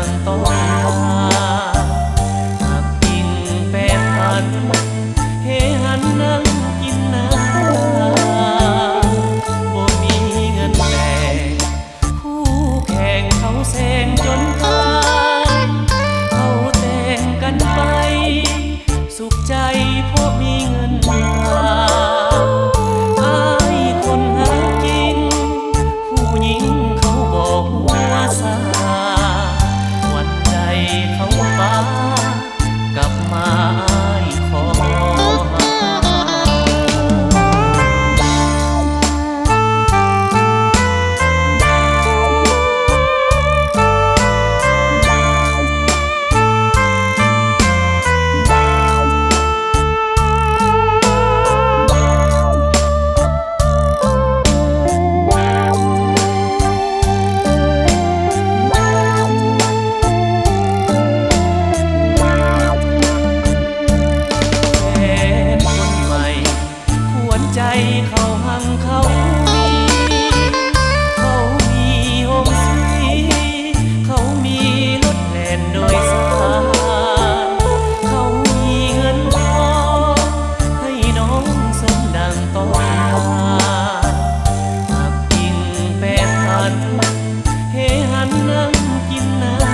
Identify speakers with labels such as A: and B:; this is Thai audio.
A: งต้องการหักกิ่งแปรพันเฮหันนั่งกินน้ำบ่มีเงินแลกคู่แข่งเขาแซงจนตายเขาแต่งกันไปสุขใจเพราะมีเงินมาอายคนหากินผู้หญิงเขาบอกว่าสาวันใจเขามากลับมาอายขอใจเขาหังเขามีโฮมสีเขามีรถแล่นโดยสารเขามีเงินทองให้น้องสมดังต้องการหักกิ่งแปรพันเฮหันนั่งกินน้ำ